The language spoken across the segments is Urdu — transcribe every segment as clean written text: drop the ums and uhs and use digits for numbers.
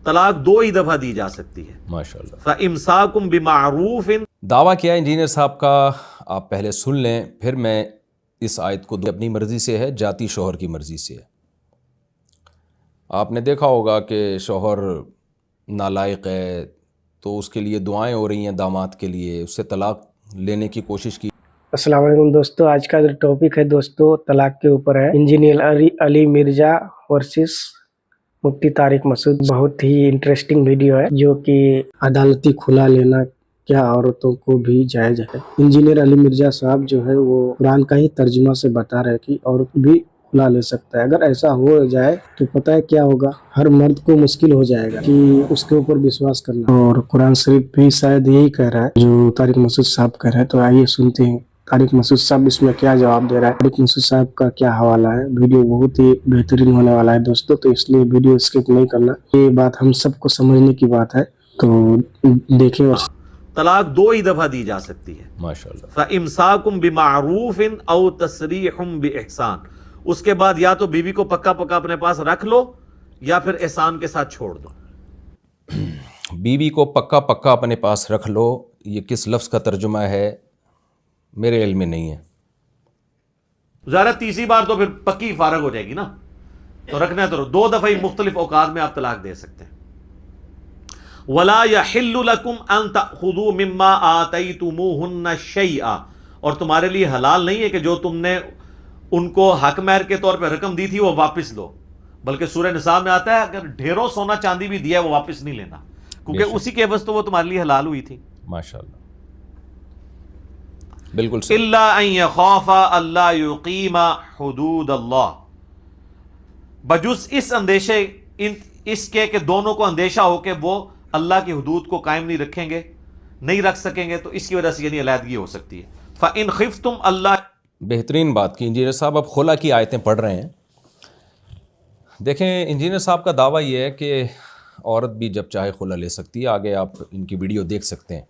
طلاق 2 ہی دفعہ دی جا سکتی ہے. ماشاءاللہ. فَإِمْسَاكُمْ بِمَعْرُوفٍ. دعویٰ کیا ہے انجینئر صاحب کا، آپ پہلے سن لیں پھر میں اس آیت کو اپنی مرضی سے ہے، جاتی شوہر کی مرضی سے ہے. آپ نے دیکھا ہوگا کہ شوہر نالائق ہے تو اس کے لیے دعائیں ہو رہی ہیں داماد کے لیے، اس سے طلاق لینے کی کوشش کی. السلام علیکم دوستو، آج کا جو ٹاپک ہے دوستو طلاق کے اوپر ہے. انجینئر علی مرزا ورسس مفتی طارق مسعود. بہت ہی انٹرسٹنگ ویڈیو ہے جو کہ عدالتی کھلا لینا کیا عورتوں کو بھی جائز ہے. انجینئر علی مرزا صاحب جو ہے وہ قرآن کا ہی ترجمہ سے بتا رہے کہ عورت بھی کھلا لے سکتا ہے. اگر ایسا ہو جائے تو پتہ ہے کیا ہوگا، ہر مرد کو مشکل ہو جائے گا کہ اس کے اوپر وشواس کرنا. اور قرآن شریف بھی شاید یہی کہہ رہا ہے جو طارق مسعود صاحب کہہ رہے ہیں. تو آئیے سنتے ہیں طارق مسعود صاحب اس میں کیا جواب دے رہا ہے. طارق مسعود صاحب کا کیا حوالہ ہے. ویڈیو بہت ہی بہترین ہونے والا ہے دوستو، تو اس لیے ویڈیو اسکپ نہیں کرنا. یہ بات ہم سب کو سمجھنے کی بات ہے، تو دیکھیں. طلاق 2 ہی دفعہ دی جا سکتی ہے. ماشاءاللہ. فَإِمْسَاكُمْ بِمَعْرُوفٍ أَوْ تَسْرِيحٌ بِإِحْسَان. اس کے بعد یا تو بیوی کو پکا پکا اپنے پاس رکھ لو یا پھر احسان کے ساتھ چھوڑ دو. بیوی کو پکا پکا اپنے پاس رکھ لو، یہ کس لفظ کا ترجمہ ہے میرے علم میں نہیں ہے. ظاہر تیسری بار تو پھر پکی فارغ ہو جائے گی نا، تو رکھنا ہے تو 2 دفعہ ہی مختلف اوقات میں آپ طلاق دے سکتے ہیں. وَلَا يَحِلُّ لَكُمْ أَن تَأْخُذُوا مِمَّا آتَيْتُمُوهُنَّ شَيْئًا. اور تمہارے لیے حلال نہیں ہے کہ جو تم نے ان کو حق مہر کے طور پہ رقم دی تھی وہ واپس لو. بلکہ سورہ نساء میں آتا ہے اگر ڈھیروں سونا چاندی بھی دیا ہے وہ واپس نہیں لینا، کیونکہ اسی کے عوض تو وہ تمہارے لیے حلال ہوئی تھی. ماشاءاللہ بالکل صحیح. إِلَّا أَن يَخَافَا أَلَّا يُقِيمَ حُدُودَ اللَّهِ. بجز اس اندیشے اس کے کہ دونوں کو اندیشہ ہو کہ وہ اللہ کی حدود کو قائم نہیں رکھیں گے، نہیں رکھ سکیں گے، تو اس کی وجہ سے یعنی علیحدگی ہو سکتی ہے. فَإِنْ خِفْتُمْ اللَّهِ. بہترین بات کی انجینئر صاحب. اب خلا کی آیتیں پڑھ رہے ہیں. دیکھیں انجینئر صاحب کا دعویٰ یہ ہے کہ عورت بھی جب چاہے خلا لے سکتی ہے. آگے آپ ان کی ویڈیو دیکھ سکتے ہیں.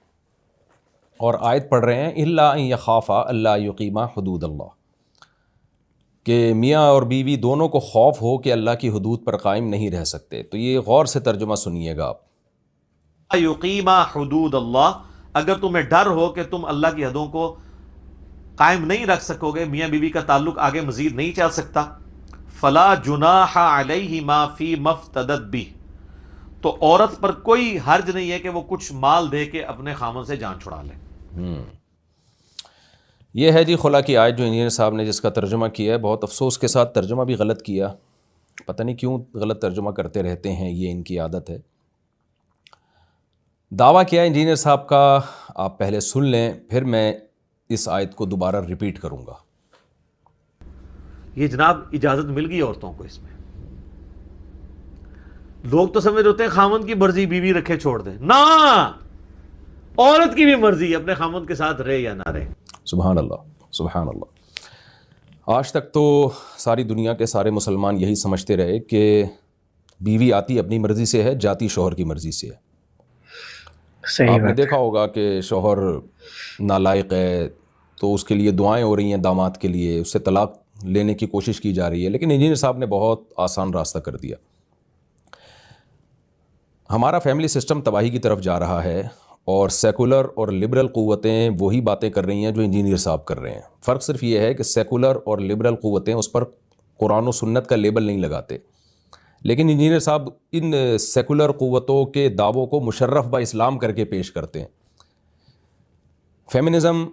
اور آیت پڑھ رہے ہیں الا ان یخافا اللہ یقیما حدود اللہ، کہ میاں اور بیوی دونوں کو خوف ہو کہ اللہ کی حدود پر قائم نہیں رہ سکتے. تو یہ غور سے ترجمہ سنیے گا آپ. یقیما حدود اللہ، اگر تمہیں ڈر ہو کہ تم اللہ کی حدوں کو قائم نہیں رکھ سکو گے، میاں بیوی کا تعلق آگے مزید نہیں چل سکتا. فلا جناح علیہما فی مفتدت بہ، تو عورت پر کوئی حرج نہیں ہے کہ وہ کچھ مال دے کے اپنے خامن سے جان چھڑا لے. یہ ہے جی خلا کی آیت جو انجینئر صاحب نے جس کا ترجمہ کیا ہے. بہت افسوس کے ساتھ ترجمہ بھی غلط کیا، پتہ نہیں کیوں غلط ترجمہ کرتے رہتے ہیں، یہ ان کی عادت ہے. دعویٰ کیا ہے انجینئر صاحب کا، آپ پہلے سن لیں پھر میں اس آیت کو دوبارہ ریپیٹ کروں گا. یہ جناب اجازت مل گئی عورتوں کو اس میں. لوگ تو سمجھ ہوتے ہیں خامن کی مرضی بیوی رکھے چھوڑ دیں، نہ، عورت کی بھی مرضی اپنے خامن کے ساتھ رہے یا نہ رہے. سبحان اللہ سبحان اللہ. آج تک تو ساری دنیا کے سارے مسلمان یہی سمجھتے رہے کہ بیوی آتی اپنی مرضی سے ہے، جاتی شوہر کی مرضی سے ہے. آپ نے دیکھا ہوگا کہ شوہر نالائق ہے تو اس کے لیے دعائیں ہو رہی ہیں داماد کے لیے، اس سے طلاق لینے کی کوشش کی جا رہی ہے. لیکن انجینئر صاحب نے بہت آسان راستہ کر دیا. ہمارا فیملی سسٹم تباہی کی طرف جا رہا ہے اور سیکولر اور لبرل قوتیں وہی باتیں کر رہی ہیں جو انجینئر صاحب کر رہے ہیں. فرق صرف یہ ہے کہ سیکولر اور لبرل قوتیں اس پر قرآن و سنت کا لیبل نہیں لگاتے، لیکن انجینئر صاحب ان سیکولر قوتوں کے دعووں کو مشرف با اسلام کر کے پیش کرتے ہیں. فیمنزم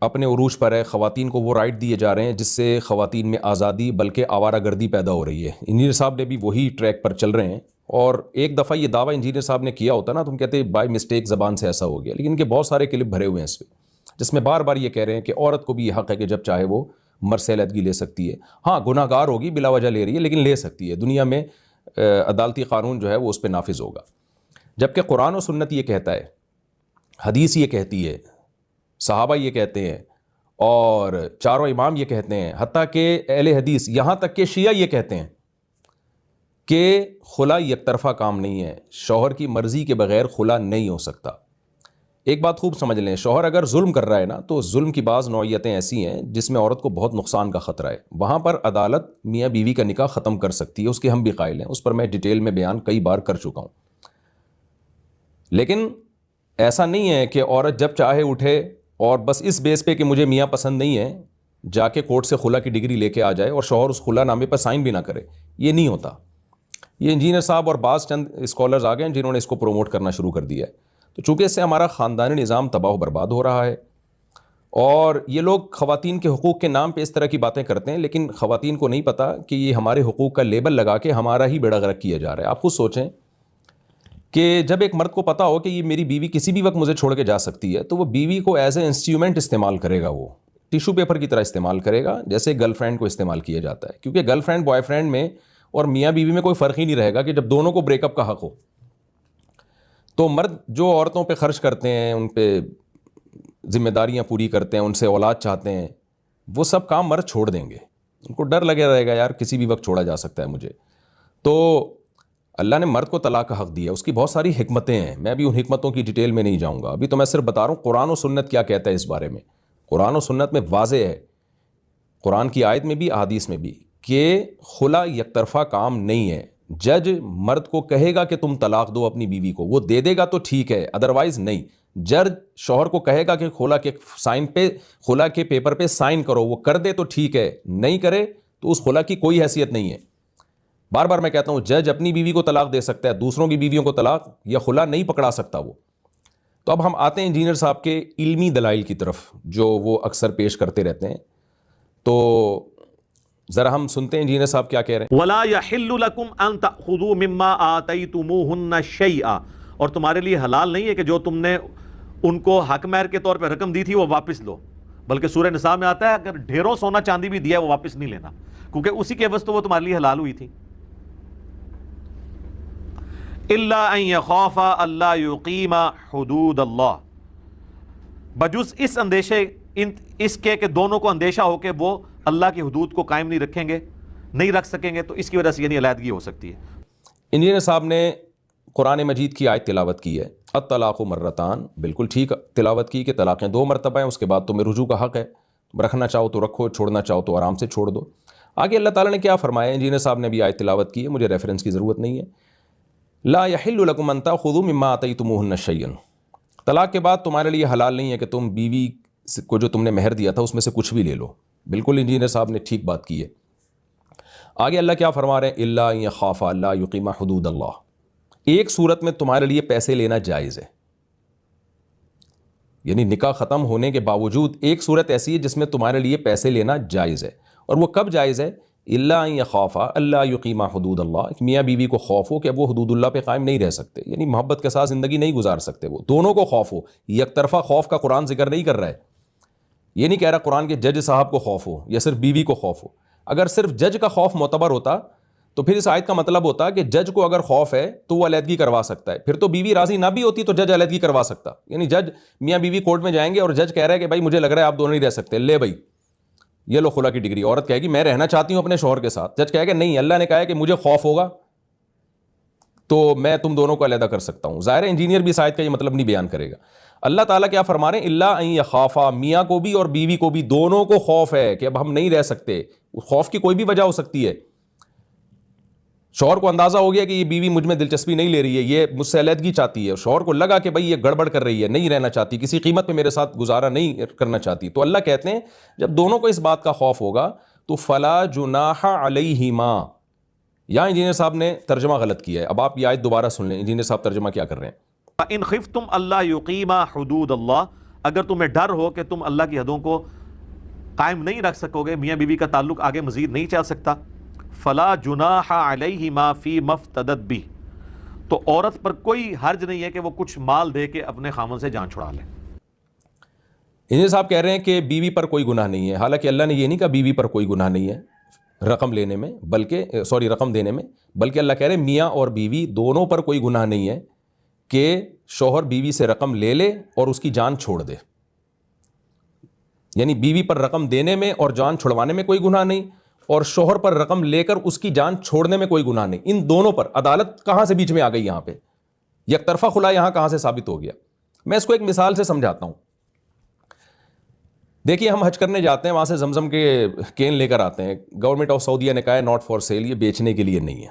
اپنے عروج پر ہے، خواتین کو وہ رائٹ دیے جا رہے ہیں جس سے خواتین میں آزادی بلکہ آوارہ گردی پیدا ہو رہی ہے. انجینئر صاحب نے بھی وہی ٹریک پر چل رہے ہیں. اور ایک دفعہ یہ دعویٰ انجینئر صاحب نے کیا ہوتا نا تو ہم کہتے ہیں بائی مسٹیک زبان سے ایسا ہو گیا، لیکن ان کے بہت سارے کلپ بھرے ہوئے ہیں اس پہ جس میں بار بار یہ کہہ رہے ہیں کہ عورت کو بھی یہ حق ہے کہ جب چاہے وہ مرث علیحدگی لے سکتی ہے. ہاں گناہ گار ہوگی، بلا وجہ لے رہی ہے، لیکن لے سکتی ہے. دنیا میں عدالتی قانون جو ہے وہ اس پہ نافذ ہوگا. جبکہ قرآن و سنت یہ کہتا ہے، حدیث یہ کہتی ہے، صحابہ یہ کہتے ہیں، اور چاروں امام یہ کہتے ہیں، حتیٰ کہ اہل حدیث یہاں تک کہ شیعہ یہ کہتے ہیں کہ خلا یک طرفہ کام نہیں ہے. شوہر کی مرضی کے بغیر خلا نہیں ہو سکتا. ایک بات خوب سمجھ لیں، شوہر اگر ظلم کر رہا ہے نا تو ظلم کی بعض نوعیتیں ایسی ہیں جس میں عورت کو بہت نقصان کا خطرہ ہے، وہاں پر عدالت میاں بیوی کا نکاح ختم کر سکتی ہے، اس کے ہم بھی قائل ہیں، اس پر میں ڈیٹیل میں بیان کئی بار کر چکا ہوں۔ لیکن ایسا نہیں ہے کہ عورت جب چاہے اٹھے اور بس اس بیس پہ کہ مجھے میاں پسند نہیں ہے جا کے کورٹ سے خلا کی ڈگری لے کے آ جائے اور شوہر اس خلا نامے پر سائن بھی نہ کرے، یہ نہیں ہوتا۔ یہ انجینئر صاحب اور بعض چند اسکالرز آ گئے ہیں جنہوں نے اس کو پروموٹ کرنا شروع کر دیا ہے، تو چونکہ اس سے ہمارا خاندانی نظام تباہ و برباد ہو رہا ہے، اور یہ لوگ خواتین کے حقوق کے نام پہ اس طرح کی باتیں کرتے ہیں، لیکن خواتین کو نہیں پتہ کہ یہ ہمارے حقوق کا لیبل لگا کے ہمارا ہی بیڑا غرق کیا جا رہا ہے۔ آپ خود سوچیں کہ جب ایک مرد کو پتہ ہو کہ یہ میری بیوی کسی بھی وقت مجھے چھوڑ کے جا سکتی ہے، تو وہ بیوی کو ایز اے انسٹرومنٹ استعمال کرے گا، وہ ٹیشو پیپر کی طرح استعمال کرے گا جیسے گرل فرینڈ کو استعمال کیا جاتا ہے، کیونکہ گرل فرینڈ بوائے فرینڈ میں اور میاں بیوی میں کوئی فرق ہی نہیں رہے گا کہ جب دونوں کو بریک اپ کا حق ہو۔ تو مرد جو عورتوں پہ خرچ کرتے ہیں، ان پہ ذمہ داریاں پوری کرتے ہیں، ان سے اولاد چاہتے ہیں، وہ سب کام مرد چھوڑ دیں گے، ان کو ڈر لگے رہے گا یار کسی بھی وقت چھوڑا جا سکتا ہے مجھے۔ تو اللہ نے مرد کو طلاق کا حق دیا، اس کی بہت ساری حکمتیں ہیں، میں بھی ان حکمتوں کی ڈیٹیل میں نہیں جاؤں گا، ابھی تو میں صرف بتا رہا ہوں قرآن و سنت کیا کہتا ہے اس بارے میں۔ قرآن و سنت میں واضح ہے، قرآن کی آیت میں بھی احادیث میں بھی، کہ خلا یک طرفہ کام نہیں ہے۔ جج مرد کو کہے گا کہ تم طلاق دو اپنی بیوی کو، وہ دے دے گا تو ٹھیک ہے، ادروائز نہیں۔ جج شوہر کو کہے گا کہ خلا کے پیپر پہ سائن کرو، وہ کر دے تو ٹھیک ہے، نہیں کرے تو اس خلا کی کوئی حیثیت نہیں ہے۔ بار بار میں کہتا ہوں جج اپنی بیوی کو طلاق دے سکتا ہے، دوسروں کی بیویوں کو طلاق یا خلا نہیں پکڑا سکتا وہ۔ تو اب ہم آتے ہیں انجینئر صاحب کے علمی دلائل کی طرف جو وہ اکثر پیش کرتے رہتے ہیں، تو ذرا ہم سنتے ہیں انجینئر صاحب کیا کہہ رہے ہیں۔ وَلَا يَحِلُّ لَكُمْ أَن تَأْخُذُوا مِمَّا آتَيْتُمُوهُنَّ شَيْئًا، اور تمہارے لیے حلال نہیں ہے کہ جو تم نے ان کو حق مہر کے طور پہ رقم دی تھی وہ واپس لو، بلکہ سورہ نساء میں آتا ہے اگر ڈھیروں سونا چاندی بھی دیا ہے وہ واپس نہیں لینا، کیونکہ اسی کے عوض تو وہ تمہارے لیے حلال ہوئی تھی۔ إِلَّا أَن يَخَافَا أَلَّا يُقِيمَا حُدُودَ اللَّهِ، بجز اس اندیشے اس کے کہ دونوں کو اندیشہ ہو کہ وہ اللہ کی حدود کو قائم نہیں رکھیں گے، نہیں رکھ سکیں گے، تو اس کی وجہ سے یعنی علیحدگی ہو سکتی ہے۔ انجینئر صاحب نے قرآن مجید کی آیت تلاوت کی ہے، الطلاق مرتان، بالکل ٹھیک تلاوت کی کہ طلاقیں 2 مرتبہ ہیں، اس کے بعد تمہیں رجوع کا حق ہے، رکھنا چاہو تو رکھو، چھوڑنا چاہو تو آرام سے چھوڑ دو۔ آگے اللہ تعالیٰ نے کیا فرمایا، انجینئر صاحب نے بھی آیت تلاوت کی ہے، مجھے ریفرنس کی ضرورت نہیں ہے۔ لا يحل لكم ان تاخذوا مما آتيتموهن شيئا، طلاق کے بعد تمہارے لیے حلال نہیں ہے کہ تم بیوی کو جو تم نے مہر دیا تھا اس میں سے کچھ بھی لے لو، بالکل انجینئر صاحب نے ٹھیک بات کی ہے۔ آگے اللہ کیا فرما رہے ہیں، الا ان يخافا الا يقيما حدود اللہ، ایک صورت میں تمہارے لیے پیسے لینا جائز ہے، یعنی نکاح ختم ہونے کے باوجود ایک صورت ایسی ہے جس میں تمہارے لیے پیسے لینا جائز ہے، اور وہ کب جائز ہے، الا ان يخافا الا يقيما حدود اللہ، میاں بیوی کو خوف ہو کہ اب وہ حدود اللہ پہ قائم نہیں رہ سکتے، یعنی محبت کے ساتھ زندگی نہیں گزار سکتے، وہ دونوں کو خوف ہو۔ یک طرفہ خوف کا قرآن ذکر نہیں کر رہا ہے، یہ نہیں کہہ رہا قرآن کے جج صاحب کو خوف ہو یا صرف بیوی کو خوف ہو۔ اگر صرف جج کا خوف معتبر ہوتا تو پھر اس آیت کا مطلب ہوتا کہ جج کو اگر خوف ہے تو وہ علیحدگی کروا سکتا ہے، پھر تو بیوی راضی نہ بھی ہوتی تو جج علیحدگی کروا سکتا، یعنی جج میاں بیوی کورٹ میں جائیں گے اور جج کہہ رہا ہے کہ بھائی مجھے لگ رہا ہے آپ دونوں نہیں رہ سکتے، لے بھائی یہ لو خلا کی ڈگری، عورت کہے گی میں رہنا چاہتی ہوں اپنے شوہر کے ساتھ، جج کہے گا نہیں اللہ نے کہا ہے کہ مجھے خوف ہوگا تو میں تم دونوں کو علیحدہ کر سکتا ہوں۔ ظاہر انجینئر بھی اس آیت کا یہ مطلب نہیں بیان کرے گا۔ اللہ تعالیٰ کیا فرما رہے ہیں، الا ان یخافا، میاں کو بھی اور بیوی کو بھی دونوں کو خوف ہے کہ اب ہم نہیں رہ سکتے، خوف کی کوئی بھی وجہ ہو سکتی ہے۔ شوہر کو اندازہ ہو گیا کہ یہ بیوی مجھ میں دلچسپی نہیں لے رہی ہے، یہ مجھ سے علیحدگی چاہتی ہے، شوہر کو لگا کہ بھائی یہ گڑبڑ کر رہی ہے، نہیں رہنا چاہتی، کسی قیمت پہ میرے ساتھ گزارا نہیں کرنا چاہتی، تو اللہ کہتے ہیں جب دونوں کو اس بات کا خوف ہوگا تو فلا جناح علیہما۔ یہاں انجینئر صاحب نے ترجمہ غلط کیا ہے، اب آپ یہ آیت دوبارہ سن لیں، انجینئر صاحب ترجمہ کیا کر رہے ہیں۔ ان خفتم اللہ یقیما حدود اللہ، اگر تمہیں ڈر ہو کہ تم اللہ کی حدوں کو قائم نہیں رکھ سکو گے، میاں بیوی کا تعلق آگے مزید نہیں چل سکتا، فلا جناح علیہما فی مفتدت بہ، تو عورت پر کوئی حرج نہیں ہے کہ وہ کچھ مال دے کے اپنے خامن سے جان چھڑا لے۔ انجینئر صاحب کہہ رہے ہیں کہ بیوی پر کوئی گناہ نہیں ہے، حالانکہ اللہ نے یہ نہیں کہا بیوی پر کوئی گناہ نہیں ہے رقم لینے میں، بلکہ رقم دینے میں، بلکہ اللہ کہہ رہے ہیں میاں اور بیوی دونوں پر کوئی گناہ نہیں ہے کہ شوہر بیوی سے رقم لے لے اور اس کی جان چھوڑ دے، یعنی بیوی پر رقم دینے میں اور جان چھڑوانے میں کوئی گناہ نہیں، اور شوہر پر رقم لے کر اس کی جان چھوڑنے میں کوئی گناہ نہیں، ان دونوں پر۔ عدالت کہاں سے بیچ میں آ گئی، یہاں پہ یک طرفہ خلا یہاں کہاں سے ثابت ہو گیا؟ میں اس کو ایک مثال سے سمجھاتا ہوں. دیکھیے ہم حج کرنے جاتے ہیں, وہاں سے زمزم کے کین لے کر آتے ہیں, گورنمنٹ آف سعودیہ نے کہا ہے ناٹ فار سیل, یہ بیچنے کے لیے نہیں ہے.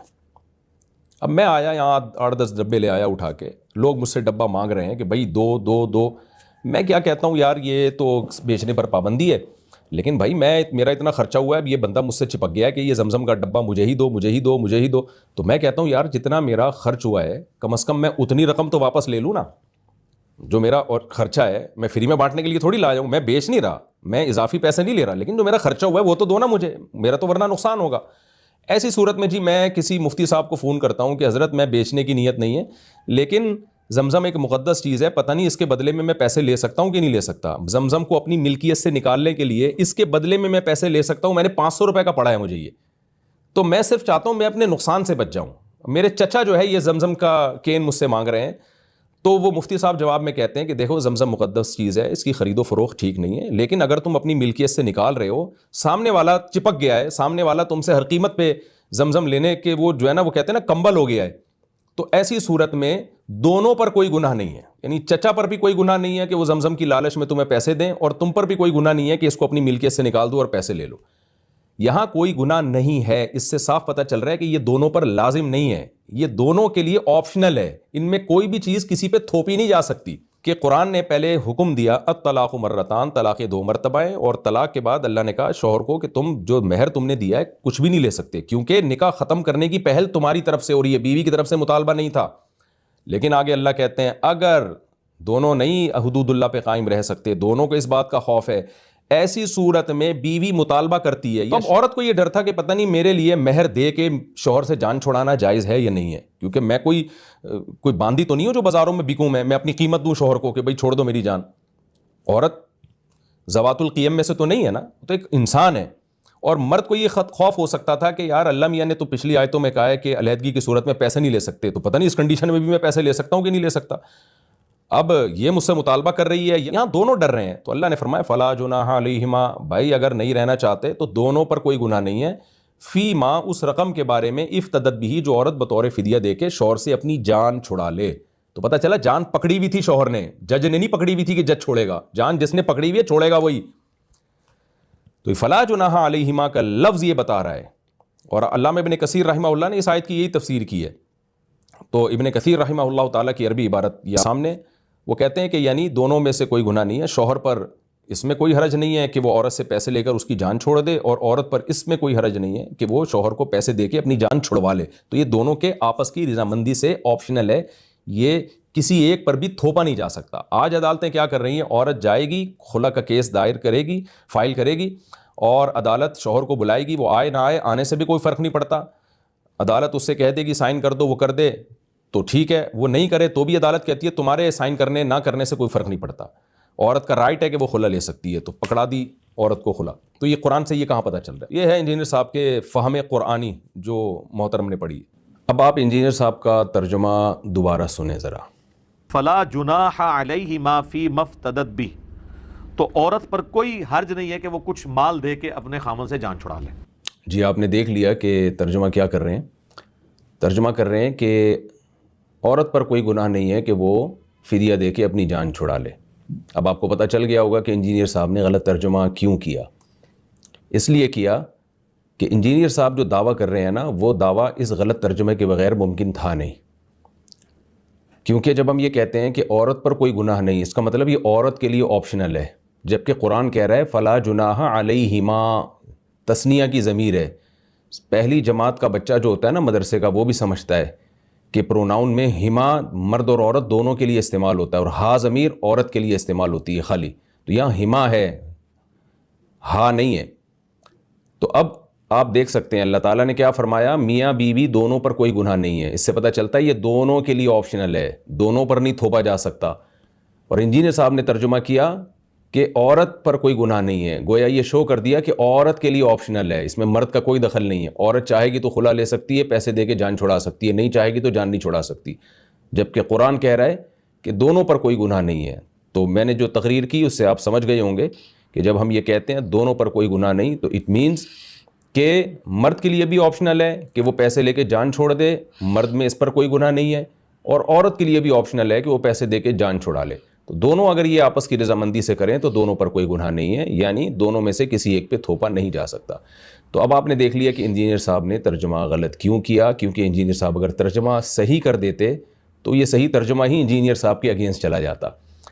اب میں آیا یہاں 8-10 ڈبے لے آیا اٹھا کے, لوگ مجھ سے ڈبہ مانگ رہے ہیں کہ بھائی دو. میں کیا کہتا ہوں, یار یہ تو بیچنے پر پابندی ہے, لیکن بھائی میرا اتنا خرچہ ہوا ہے, اب یہ بندہ مجھ سے چپک گیا ہے کہ یہ زمزم کا ڈبہ مجھے ہی دو. تو میں کہتا ہوں یار جتنا میرا خرچ ہوا ہے کم از کم میں اتنی رقم تو واپس لے لوں نا, جو میرا اور خرچہ ہے. میں فری میں بانٹنے کے لیے تھوڑی لایا ہوں, میں بیچ نہیں رہا, میں اضافی پیسے نہیں لے رہا, لیکن جو میرا خرچہ ہوا ہے وہ تو دو نا مجھے, میرا تو ورنہ نقصان ہوگا. ایسی صورت میں جی میں کسی مفتی صاحب کو فون کرتا ہوں کہ حضرت میں بیچنے کی نیت نہیں ہے, لیکن زمزم ایک مقدس چیز ہے, پتہ نہیں اس کے بدلے میں پیسے لے سکتا ہوں کہ نہیں لے سکتا. زمزم کو اپنی ملکیت سے نکالنے کے لیے اس کے بدلے میں پیسے لے سکتا ہوں. میں نے 500 روپے کا پڑا ہے مجھے یہ, تو میں صرف چاہتا ہوں میں اپنے نقصان سے بچ جاؤں. میرے چچا جو ہے یہ زمزم کا کین مجھ سے مانگ رہے ہیں, تو وہ مفتی صاحب جواب میں کہتے ہیں کہ دیکھو زمزم مقدس چیز ہے, اس کی خرید و فروخت ٹھیک نہیں ہے, لیکن اگر تم اپنی ملکیت سے نکال رہے ہو, سامنے والا چپک گیا ہے, سامنے والا تم سے ہر قیمت پہ زمزم لینے کے وہ جو ہے نا وہ کہتے ہیں نا کمبل ہو گیا ہے, تو ایسی صورت میں دونوں پر کوئی گناہ نہیں ہے. یعنی چچا پر بھی کوئی گناہ نہیں ہے کہ وہ زمزم کی لالچ میں تمہیں پیسے دیں, اور تم پر بھی کوئی گناہ نہیں ہے کہ اس کو اپنی ملکیت سے نکال دو اور پیسے لے لو. یہاں کوئی گناہ نہیں ہے. اس سے صاف پتہ چل رہا ہے کہ یہ دونوں پر لازم نہیں ہے, یہ دونوں کے لیے آپشنل ہے. ان میں کوئی بھی چیز کسی پہ تھوپی نہیں جا سکتی. کہ قرآن نے پہلے حکم دیا الطلاق مرتان, طلاق 2 مرتبہ ہے, اور طلاق کے بعد اللہ نے کہا شوہر کو کہ تم جو مہر تم نے دیا ہے کچھ بھی نہیں لے سکتے, کیونکہ نکاح ختم کرنے کی پہل تمہاری طرف سے ہو رہی ہے, بیوی کی طرف سے مطالبہ نہیں تھا. لیکن آگے اللہ کہتے ہیں اگر دونوں نہیں حدود اللہ پہ قائم رہ سکتے, دونوں کو اس بات کا خوف ہے, ایسی صورت میں بیوی مطالبہ کرتی ہے. اب عورت کو یہ ڈر تھا کہ پتہ نہیں میرے لیے مہر دے کے شوہر سے جان چھڑانا جائز ہے یا نہیں ہے, کیونکہ میں کوئی باندی تو نہیں ہوں جو بازاروں میں بکوں, میں اپنی قیمت دوں شوہر کو کہ بھائی چھوڑ دو میری جان. عورت ذوات القیم میں سے تو نہیں ہے نا, تو ایک انسان ہے. اور مرد کو یہ خوف ہو سکتا تھا کہ یار اللہ میاں نے تو پچھلی آیتوں میں کہا ہے کہ علیحدگی کی صورت میں پیسے نہیں لے سکتے, تو پتہ نہیں اس کنڈیشن میں بھی میں پیسے لے سکتا ہوں کہ نہیں لے سکتا. اب یہ مجھ سے مطالبہ کر رہی ہے, یہاں دونوں ڈر رہے ہیں, تو اللہ نے فرمایا فلا جناح علیہما, بھائی اگر نہیں رہنا چاہتے تو دونوں پر کوئی گناہ نہیں ہے. فی ما, اس رقم کے بارے میں افتدت بھی, جو عورت بطور فدیہ دے کے شوہر سے اپنی جان چھڑا لے. تو پتہ چلا جان پکڑی ہوئی تھی شوہر نے, جج نے نہیں پکڑی ہوئی تھی کہ جج چھوڑے گا, جان جس نے پکڑی ہوئی ہے چھوڑے گا وہی. تو فلا جناح علیہما کا لفظ یہ بتا رہا ہے, اور علامہ ابن کثیر رحمہ اللہ نے اس آیت کی یہی تفسیر کی ہے. تو ابن کثیر رحمہ اللہ تعالیٰ کی عربی عبارت یہ سامنے, وہ کہتے ہیں کہ یعنی دونوں میں سے کوئی گناہ نہیں ہے. شوہر پر اس میں کوئی حرج نہیں ہے کہ وہ عورت سے پیسے لے کر اس کی جان چھوڑ دے, اور عورت پر اس میں کوئی حرج نہیں ہے کہ وہ شوہر کو پیسے دے کے اپنی جان چھڑوا لے. تو یہ دونوں کے آپس کی رضامندی سے آپشنل ہے, یہ کسی ایک پر بھی تھوپا نہیں جا سکتا. آج عدالتیں کیا کر رہی ہیں, عورت جائے گی خلا کا کیس دائر کرے گی, فائل کرے گی, اور عدالت شوہر کو بلائے گی, وہ آئے نہ آئے, آنے سے بھی کوئی فرق نہیں پڑتا. عدالت اس سے کہہ دے گی سائن کر دو, وہ کر دے تو ٹھیک ہے, وہ نہیں کرے تو بھی عدالت کہتی ہے تمہارے سائن کرنے نہ کرنے سے کوئی فرق نہیں پڑتا. عورت کا رائٹ ہے کہ وہ خلا لے سکتی ہے, تو پکڑا دی عورت کو خلا. تو یہ قرآن سے یہ کہاں پتہ چل رہا ہے؟ یہ ہے انجینئر صاحب کے فہم قرآنی جو محترم نے پڑھی. اب آپ انجینئر صاحب کا ترجمہ دوبارہ سنیں ذرا. فلا جناح علیہما فی مفتدت بھی, تو عورت پر کوئی حرج نہیں ہے کہ وہ کچھ مال دے کے اپنے خامن سے جان چھڑا لے. جی آپ نے دیکھ لیا کہ ترجمہ کیا کر رہے ہیں. ترجمہ کر رہے ہیں کہ عورت پر کوئی گناہ نہیں ہے کہ وہ فدیہ دے کے اپنی جان چھڑا لے. اب آپ کو پتہ چل گیا ہوگا کہ انجینئر صاحب نے غلط ترجمہ کیوں کیا. اس لیے کیا کہ انجینئر صاحب جو دعویٰ کر رہے ہیں نا, وہ دعویٰ اس غلط ترجمے کے بغیر ممکن تھا نہیں. کیونکہ جب ہم یہ کہتے ہیں کہ عورت پر کوئی گناہ نہیں, اس کا مطلب یہ عورت کے لیے آپشنل ہے, جبکہ قرآن کہہ رہا ہے فلا جناح علیہما, تثنیہ کی ضمیر ہے. پہلی جماعت کا بچہ جو ہوتا ہے نا مدرسے کا, وہ بھی سمجھتا ہے کہ پروناؤن میں ہما مرد اور عورت دونوں کے لیے استعمال ہوتا ہے, اور ہا ضمیر عورت کے لیے استعمال ہوتی ہے خالی. تو یہاں ہما ہے, ہا نہیں ہے. تو اب آپ دیکھ سکتے ہیں اللہ تعالیٰ نے کیا فرمایا, میاں بیوی دونوں پر کوئی گناہ نہیں ہے. اس سے پتہ چلتا ہے یہ دونوں کے لیے آپشنل ہے, دونوں پر نہیں تھوپا جا سکتا. اور انجینئر صاحب نے ترجمہ کیا کہ عورت پر کوئی گناہ نہیں ہے, گویا یہ شو کر دیا کہ عورت کے لیے آپشنل ہے, اس میں مرد کا کوئی دخل نہیں ہے. عورت چاہے گی تو خلا لے سکتی ہے, پیسے دے کے جان چھڑا سکتی ہے, نہیں چاہے گی تو جان نہیں چھڑا سکتی. جبکہ قرآن کہہ رہا ہے کہ دونوں پر کوئی گناہ نہیں ہے. تو میں نے جو تقریر کی اس سے آپ سمجھ گئے ہوں گے کہ جب ہم یہ کہتے ہیں دونوں پر کوئی گناہ نہیں, تو اٹ مینز کہ مرد کے لیے بھی آپشنل ہے کہ وہ پیسے لے کے جان چھوڑ دے, مرد میں اس پر کوئی گناہ نہیں ہے, اور عورت کے لیے بھی آپشنل ہے کہ وہ پیسے دے کے جان چھڑا لے. تو دونوں اگر یہ آپس کی رضامندی سے کریں تو دونوں پر کوئی گناہ نہیں ہے، یعنی دونوں میں سے کسی ایک پہ تھوپا نہیں جا سکتا۔ تو اب آپ نے دیکھ لیا کہ انجینئر صاحب نے ترجمہ غلط کیوں کیا، کیونکہ انجینئر صاحب اگر ترجمہ صحیح کر دیتے تو یہ صحیح ترجمہ ہی انجینئر صاحب کے اگینسٹ چلا جاتا،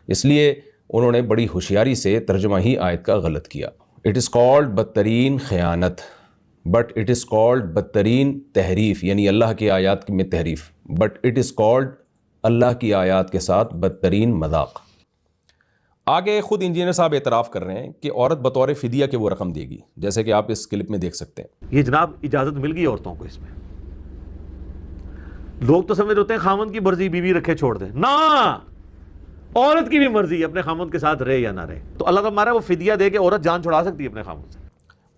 اس لیے انہوں نے بڑی ہوشیاری سے ترجمہ ہی آیت کا غلط کیا۔ اٹ از کالڈ بدترین خیانت، بٹ اٹ از کالڈ بدترین تحریف، یعنی اللہ کی آیات میں تحریف، بٹ اٹ از کالڈ اللہ کی آیات کے ساتھ بدترین مذاق۔ آگے خود انجینئر صاحب اعتراف کر رہے ہیں کہ عورت بطور فدیہ کے وہ رقم دے گی، جیسے کہ آپ اس کلپ میں دیکھ سکتے ہیں۔ یہ جناب اجازت مل گئی عورتوں کو اس میں؟ لوگ تو سمجھ ہوتے ہیں خامند کی مرضی بیوی رکھے چھوڑ دیں، نہ، عورت کی بھی مرضی اپنے خامند کے ساتھ رہے یا نہ رہے۔ تو اللہ تعالیٰ وہ فدیہ دے کے عورت جان چھڑا سکتی ہے اپنے خامند سے۔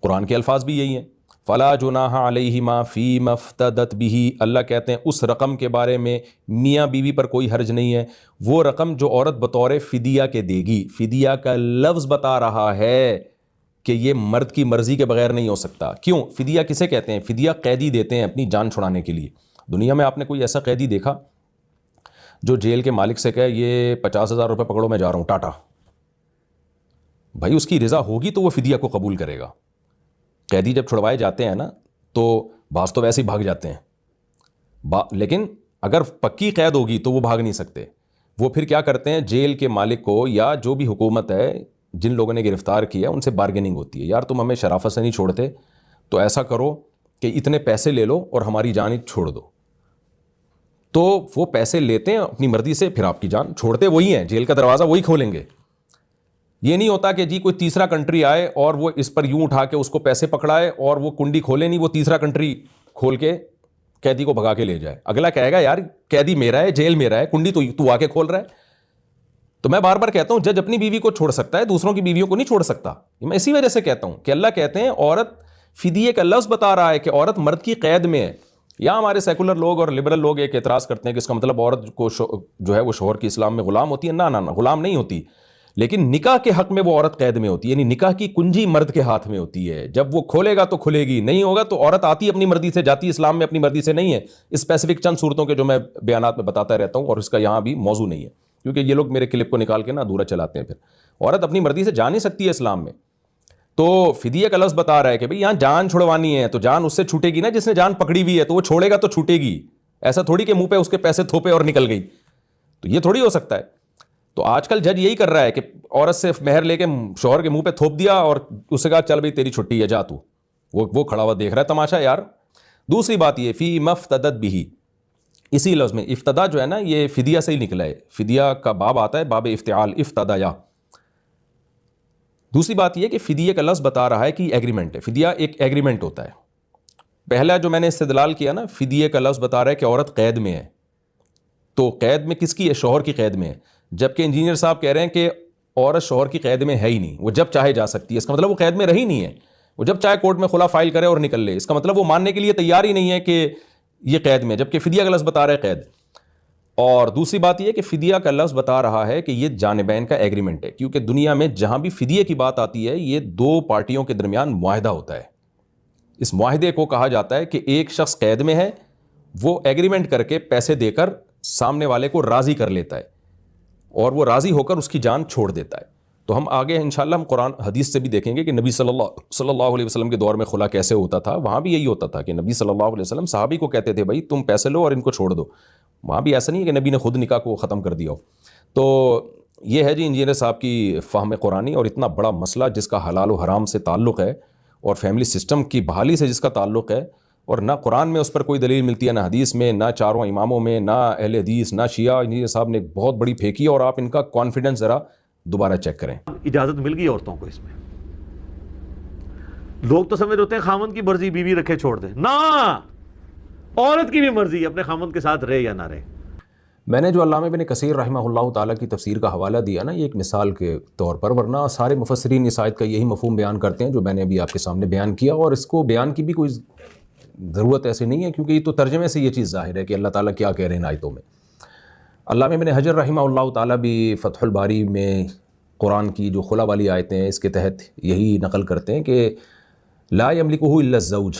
قرآن کے الفاظ بھی یہی ہیں، فلا جناح علیہما فیما افتدت بہ، اللہ کہتے ہیں اس رقم کے بارے میں میاں بیوی پر کوئی حرج نہیں ہے، وہ رقم جو عورت بطور فدیہ کے دے گی۔ فدیہ کا لفظ بتا رہا ہے کہ یہ مرد کی مرضی کے بغیر نہیں ہو سکتا۔ کیوں؟ فدیہ کسے کہتے ہیں؟ فدیہ قیدی دیتے ہیں اپنی جان چھڑانے کے لیے۔ دنیا میں آپ نے کوئی ایسا قیدی دیکھا جو جیل کے مالک سے کہے یہ 50,000 روپے پکڑو میں جا رہا ہوں ٹاٹا؟ بھائی اس کی رضا ہوگی تو وہ فدیہ کو قبول کرے گا۔ قیدی جب چھڑوائے جاتے ہیں نا تو بعض تو ویسے ہی بھاگ جاتے ہیں، لیکن اگر پکی قید ہوگی تو وہ بھاگ نہیں سکتے۔ وہ پھر کیا کرتے ہیں، جیل کے مالک کو یا جو بھی حکومت ہے جن لوگوں نے گرفتار کیا ان سے بارگیننگ ہوتی ہے، یار تم ہمیں شرافت سے نہیں چھوڑتے تو ایسا کرو کہ اتنے پیسے لے لو اور ہماری جان چھوڑ دو۔ تو وہ پیسے لیتے ہیں اپنی مرضی سے، پھر آپ کی جان چھوڑتے وہی ہیں، جیل کا دروازہ وہی کھولیں گے۔ یہ نہیں ہوتا کہ جی کوئی تیسرا کنٹری آئے اور وہ اس پر یوں اٹھا کے اس کو پیسے پکڑائے اور وہ کنڈی کھولے نہیں، وہ تیسرا کنٹری کھول کے قیدی کو بھگا کے لے جائے۔ اگلا کہے گا یار قیدی میرا ہے، جیل میرا ہے، کنڈی تو آ کے کھول رہا ہے۔ تو میں بار بار کہتا ہوں جج اپنی بیوی کو چھوڑ سکتا ہے، دوسروں کی بیویوں کو نہیں چھوڑ سکتا۔ میں اسی وجہ سے کہتا ہوں کہ اللہ کہتے ہیں عورت، فدیے کا لفظ بتا رہا ہے کہ عورت مرد کی قید میں ہے۔ یا ہمارے سیکولر لوگ اور لبرل لوگ ایک اعتراض کرتے ہیں کہ اس کا مطلب عورت کو جو ہے وہ شوہر کی اسلام میں غلام ہوتی ہے۔ نہ غلام نہیں ہوتی، لیکن نکاح کے حق میں وہ عورت قید میں ہوتی ہے، یعنی نکاح کی کنجی مرد کے ہاتھ میں ہوتی ہے۔ جب وہ کھولے گا تو کھلے گی، نہیں ہوگا تو عورت آتی اپنی مرضی سے، جاتی اسلام میں اپنی مرضی سے نہیں ہے۔ اسپیسیفک چند صورتوں کے جو میں بیانات میں بتاتا رہتا ہوں اور اس کا یہاں بھی موضوع نہیں ہے، کیونکہ یہ لوگ میرے کلپ کو نکال کے نا ادھورا چلاتے ہیں۔ پھر عورت اپنی مرضی سے جا نہیں سکتی ہے اسلام میں۔ تو فدیہ کا لفظ بتا رہا ہے کہ بھئی یہاں جان چھڑوانی ہے تو جان اس سے چھوٹے گی نا جس نے جان پکڑی ہوئی ہے، تو وہ چھوڑے گا تو چھوٹے گی، ایسا تھوڑی کہ منہ پہ اس کے پیسے تھوپے اور نکل گئی، تو یہ تھوڑی ہو سکتا ہے۔ تو آج کل جج یہی کر رہا ہے کہ عورت سے مہر لے کے شوہر کے منہ پہ تھوپ دیا اور اس سے کہا چل بھئی تیری چھٹی ہے، جا تو۔ وہ کھڑا ہوا دیکھ رہا ہے تماشا یار۔ دوسری بات یہ فی مفتدت بھی، اسی لفظ میں افتدا جو ہے نا یہ فدیہ سے ہی نکلا ہے، فدیہ کا باب آتا ہے باب افتعال، افتدا یا۔ دوسری بات یہ کہ فدیہ کا لفظ بتا رہا ہے کہ ایگریمنٹ ہے، فدیہ ایک ایگریمنٹ ہوتا ہے۔ پہلا جو میں نے استدلال کیا نا، فدیہ کا لفظ بتا رہا ہے کہ عورت قید میں ہے، تو قید میں کس کی ہے؟ شوہر کی قید میں ہے، جبکہ انجینئر صاحب کہہ رہے ہیں کہ عورت شوہر کی قید میں ہے ہی نہیں، وہ جب چاہے جا سکتی ہے۔ اس کا مطلب وہ قید میں رہی نہیں ہے، وہ جب چاہے کورٹ میں خلا فائل کرے اور نکل لے۔ اس کا مطلب وہ ماننے کے لیے تیار ہی نہیں ہے کہ یہ قید میں، جبکہ فدیہ کا لفظ بتا رہا ہے قید۔ اور دوسری بات یہ کہ فدیہ کا لفظ بتا رہا ہے کہ یہ جانبین کا ایگریمنٹ ہے، کیونکہ دنیا میں جہاں بھی فدیہ کی بات آتی ہے یہ دو پارٹیوں کے درمیان معاہدہ ہوتا ہے۔ اس معاہدے کو کہا جاتا ہے کہ ایک شخص قید میں ہے، وہ ایگریمنٹ کر کے پیسے دے کر سامنے والے کو راضی کر لیتا ہے اور وہ راضی ہو کر اس کی جان چھوڑ دیتا ہے۔ تو ہم آگے انشاءاللہ ہم قرآن حدیث سے بھی دیکھیں گے کہ نبی صلی اللہ علیہ وسلم کے دور میں خلا کیسے ہوتا تھا۔ وہاں بھی یہی ہوتا تھا کہ نبی صلی اللہ علیہ وسلم صحابی کو کہتے تھے بھائی تم پیسے لو اور ان کو چھوڑ دو۔ وہاں بھی ایسا نہیں ہے کہ نبی نے خود نکاح کو ختم کر دیا ہو۔ تو یہ ہے جی انجینئر صاحب کی فہم قرآنی، اور اتنا بڑا مسئلہ جس کا حلال و حرام سے تعلق ہے اور فیملی سسٹم کی بحالی سے جس کا تعلق ہے، اور نہ قرآن میں اس پر کوئی دلیل ملتی ہے، نہ حدیث میں، نہ چاروں اماموں میں، نہ اہل حدیث، نہ شیعہ۔ انجینئر صاحب نے بہت بڑی پھینکی، اور آپ ان کا کانفیڈنس ذرا دوبارہ چیک کریں۔ اجازت مل گئی عورتوں کو اس میں؟ لوگ تو سمجھ ہوتے ہیں خامند کی مرضی بیوی رکھے چھوڑ دیں، نہ، عورت کی بھی مرضی اپنے خامند کے ساتھ رہے یا نہ رہے۔ میں نے جو علامہ ابن کثیر رحمہ اللہ تعالیٰ کی تفسیر کا حوالہ دیا نا، یہ ایک مثال کے طور پر، ورنہ سارے مفسرین اس آیت کا یہی مفہوم بیان کرتے ہیں جو میں نے ابھی آپ کے سامنے بیان کیا، اور اس کو بیان کی بھی کوئی ضرورت ایسی نہیں ہے، کیونکہ یہ تو ترجمے سے یہ چیز ظاہر ہے کہ اللہ تعالیٰ کیا کہہ رہے ہیں آیتوں میں۔ علامہ ابن حجر رحمہ اللہ تعالیٰ بھی فتح الباری میں قرآن کی جو خلا والی آیتیں ہیں اس کے تحت یہی نقل کرتے ہیں کہ لا یملکہ الا الزوج،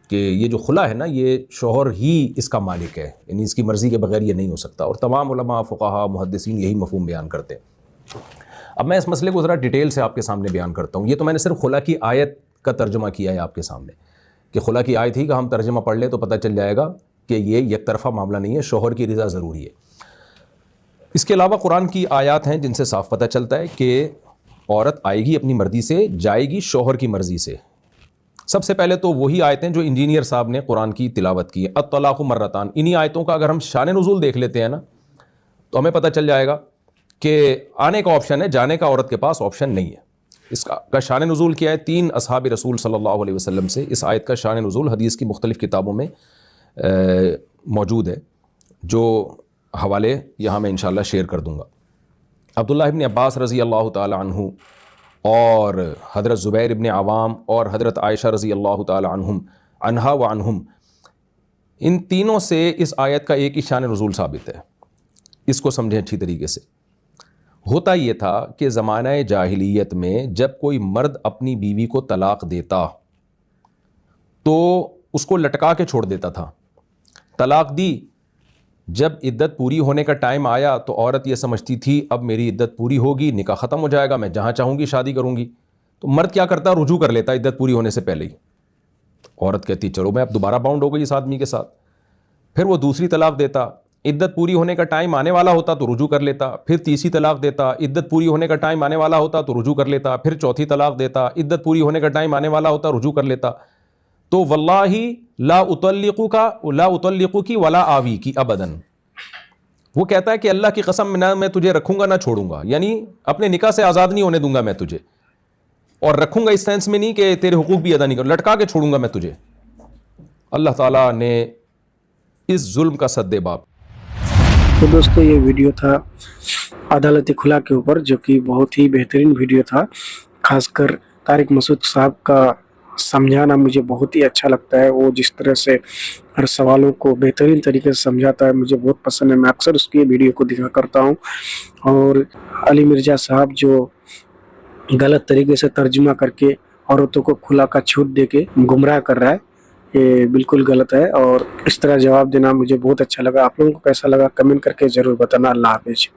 کہ یہ جو خلا ہے نا یہ شوہر ہی اس کا مالک ہے، یعنی اس کی مرضی کے بغیر یہ نہیں ہو سکتا، اور تمام علماء، فقہاء، محدثین یہی مفہوم بیان کرتے ہیں۔ اب میں اس مسئلے کو ذرا ڈیٹیل سے آپ کے سامنے بیان کرتا ہوں. یہ تو میں نے صرف خلا کی آیت کا ترجمہ کیا ہے آپ کے سامنے کہ خلا کی آیت ہی کا ہم ترجمہ پڑھ لیں تو پتہ چل جائے گا کہ یہ یک طرفہ معاملہ نہیں ہے, شوہر کی رضا ضروری ہے. اس کے علاوہ قرآن کی آیات ہیں جن سے صاف پتہ چلتا ہے کہ عورت آئے گی اپنی مرضی سے, جائے گی شوہر کی مرضی سے. سب سے پہلے تو وہی آیتیں جو انجینئر صاحب نے قرآن کی تلاوت کی ہے, الطلاق مرتان. انہی آیتوں کا اگر ہم شان نزول دیکھ لیتے ہیں نا تو ہمیں پتہ چل جائے گا کہ آنے کا آپشن ہے, جانے کا عورت کے پاس آپشن نہیں ہے. اس کا شان نزول کیا ہے؟ 3 اصحاب رسول صلی اللہ علیہ وسلم سے اس آیت کا شان نزول حدیث کی مختلف کتابوں میں موجود ہے, جو حوالے یہاں میں انشاءاللہ شیئر کر دوں گا. عبداللہ ابن عباس رضی اللہ تعالی عنہ اور حضرت زبیر ابن عوام اور حضرت عائشہ رضی اللہ تعالی عنہا و عنہم, ان تینوں سے اس آیت کا ایک ہی شان نزول ثابت ہے. اس کو سمجھیں اچھی طریقے سے. ہوتا یہ تھا کہ زمانہ جاہلیت میں جب کوئی مرد اپنی بیوی کو طلاق دیتا تو اس کو لٹکا کے چھوڑ دیتا تھا. طلاق دی, جب عدت پوری ہونے کا ٹائم آیا تو عورت یہ سمجھتی تھی اب میری عدت پوری ہوگی, نکاح ختم ہو جائے گا, میں جہاں چاہوں گی شادی کروں گی. تو مرد کیا کرتا, رجوع کر لیتا عدت پوری ہونے سے پہلے ہی. عورت کہتی چلو میں اب دوبارہ باؤنڈ ہو گئی اس آدمی کے ساتھ. پھر وہ دوسری طلاق دیتا, عدت پوری ہونے کا ٹائم آنے والا ہوتا تو رجوع کر لیتا. پھر تیسری طلاق دیتا, عدت پوری ہونے کا ٹائم آنے والا ہوتا تو رجوع کر لیتا. پھر چوتھی طلاق دیتا, عدت پوری ہونے کا ٹائم آنے والا ہوتا, رجوع کر لیتا. تو واللہ لا اطلقو کی ولا آوی کی ابداً. وہ کہتا ہے کہ اللہ کی قسم نہ میں تجھے رکھوں گا نہ چھوڑوں گا, یعنی اپنے نکاح سے آزاد نہیں ہونے دوں گا میں تجھے, اور رکھوں گا اس سینس میں نہیں کہ تیرے حقوق بھی ادا نہیں کروں, لٹکا کے چھوڑوں گا میں تجھے. اللہ تعالیٰ نے اس ظلم کا سد باب. تو دوستو یہ ویڈیو تھا عدالت خلا کے اوپر, جو کہ بہت ہی بہترین ویڈیو تھا. خاص کر طارق مسعود صاحب کا سمجھانا مجھے بہت ہی اچھا لگتا ہے. وہ جس طرح سے ہر سوالوں کو بہترین طریقے سے سمجھاتا ہے مجھے بہت پسند ہے. میں اکثر اس کی ویڈیو کو دیکھا کرتا ہوں. اور علی مرزا صاحب جو غلط طریقے سے ترجمہ کر کے عورتوں کو کھلا کا چھوٹ دے کے گمراہ کر رہا ہے, یہ بالکل غلط ہے. اور اس طرح جواب دینا مجھے بہت اچھا لگا. آپ لوگوں کو کیسا لگا کمنٹ کر کے ضرور بتانا. اللہ حافظ.